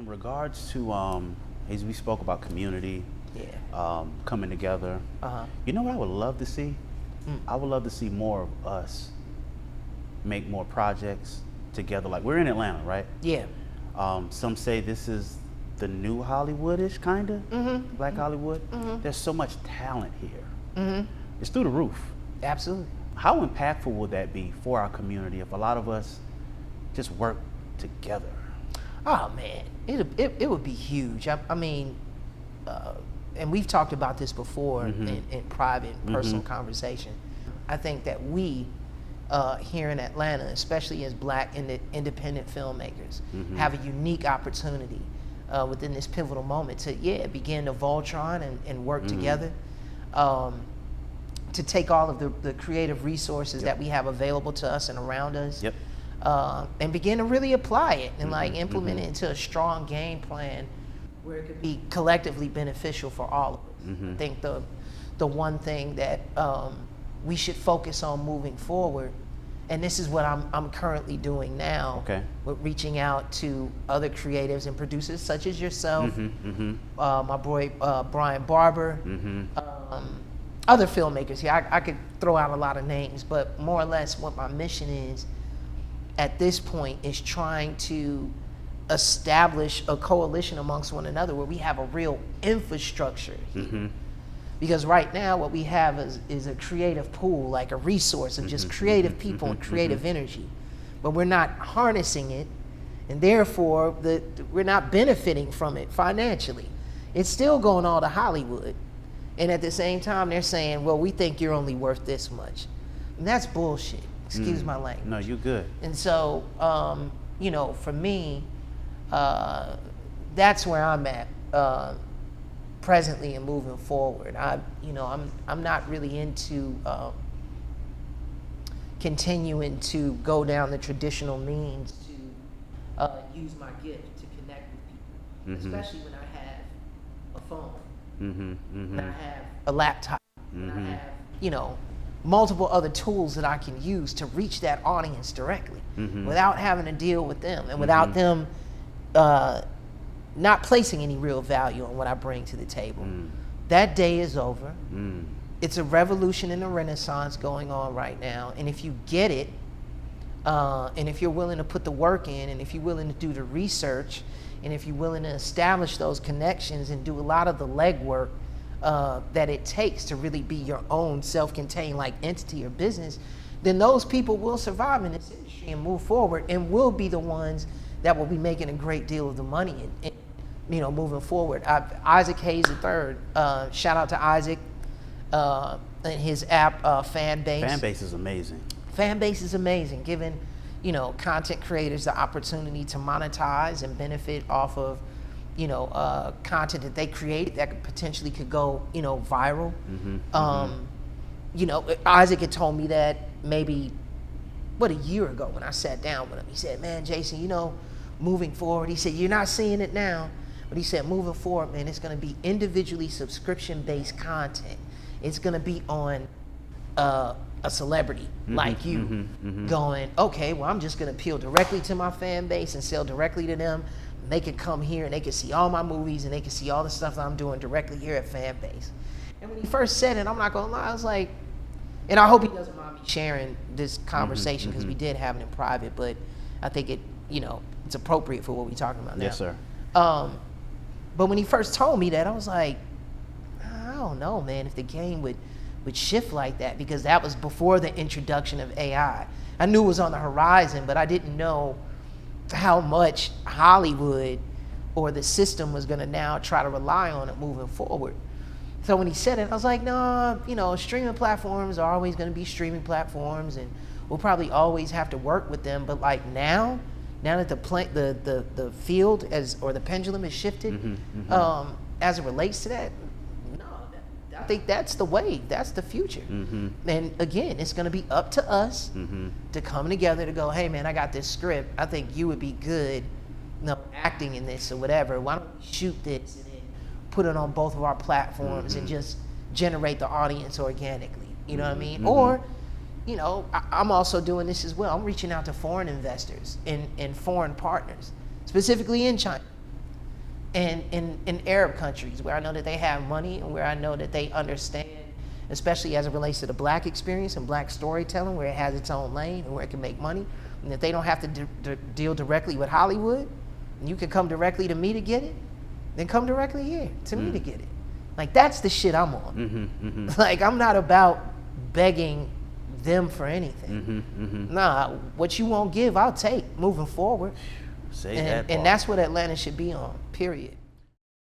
in regards to as we spoke about community, coming together. You know what I would love to see? I would love to see more of us make more projects together. Like we're in Atlanta, right? Yeah. Some say this is the new Hollywood-ish, kind of, Black Hollywood. There's so much talent here. It's through the roof. Absolutely. How impactful would that be for our community if a lot of us just work together? Oh man, it would be huge. I mean, and we've talked about this before in private, personal conversation. I think that we here in Atlanta, especially as Black independent filmmakers, have a unique opportunity within this pivotal moment to begin to Voltron and work together. To take all of the creative resources that we have available to us and around us, and begin to really apply it and like implement it into a strong game plan where it could be collectively beneficial for all of us. I think the one thing that we should focus on moving forward, and this is what I'm currently doing now, with reaching out to other creatives and producers such as yourself, my boy Brian Barber, other filmmakers here. I could throw out a lot of names, but more or less what my mission is at this point is trying to establish a coalition amongst one another where we have a real infrastructure here. Because right now what we have is a creative pool, like a resource of just creative people and creative energy, but we're not harnessing it, and therefore we're not benefiting from it financially. It's still going all to Hollywood. And at the same time, they're saying, well, we think you're only worth this much. And that's bullshit. Excuse my language. No, you're good. And so, you know, for me, that's where I'm at presently and moving forward. I'm not really into continuing to go down the traditional means to use my gift to connect with people, especially when I have a phone. And I have a laptop, and I have, multiple other tools that I can use to reach that audience directly without having to deal with them and without them not placing any real value on what I bring to the table. That day is over. It's a revolution and a renaissance going on right now. And if you get it, and if you're willing to put the work in, and if you're willing to do the research, and if you're willing to establish those connections and do a lot of the legwork that it takes to really be your own self-contained like entity or business, then those people will survive in this industry and move forward and will be the ones that will be making a great deal of the money and moving forward. Isaac Hayes III, shout out to Isaac and his app Fanbase. Fanbase is amazing. Fanbase is amazing, giving content creators the opportunity to monetize and benefit off of content that they create that potentially could go viral. Isaac had told me that maybe a year ago when I sat down with him. He said, man, Jason, moving forward, he said, you're not seeing it now, but he said, moving forward, man, it's going to be individually subscription-based content. It's going to be on a celebrity like you going, okay, well, I'm just going to appeal directly to my fan base and sell directly to them. They can come here and they can see all my movies and they can see all the stuff that I'm doing directly here at Fanbase. And when he first said it, I'm not going to lie, I was like, and I hope he doesn't mind me sharing this conversation because we did have it in private, but I think it's appropriate for what we're talking about now. Yes, sir. But when he first told me that, I was like, I don't know, man, if the game would shift like that, because that was before the introduction of AI. I knew it was on the horizon, but I didn't know how much Hollywood or the system was gonna now try to rely on it moving forward. So when he said it, I was like, no, streaming platforms are always gonna be streaming platforms and we'll probably always have to work with them, but like now that the field or the pendulum has shifted as it relates to that, I think that's the wave. That's the future. And again, it's going to be up to us to come together to go, hey, man, I got this script. I think you would be good acting in this or whatever. Why don't we shoot this and then put it on both of our platforms and just generate the audience organically? You know what I mean? Or, I'm also doing this as well. I'm reaching out to foreign investors and foreign partners, specifically in China. in Arab countries where I know that they have money and where I know that they understand, especially as it relates to the black experience and black storytelling, where it has its own lane and where it can make money, and that they don't have to deal directly with Hollywood, and you can come directly to me to get it, then come directly here to me to get it. Like, that's the shit I'm on. Like, I'm not about begging them for anything. Nah, what you won't give, I'll take moving forward. Say that part. And that's what Atlanta should be on, period.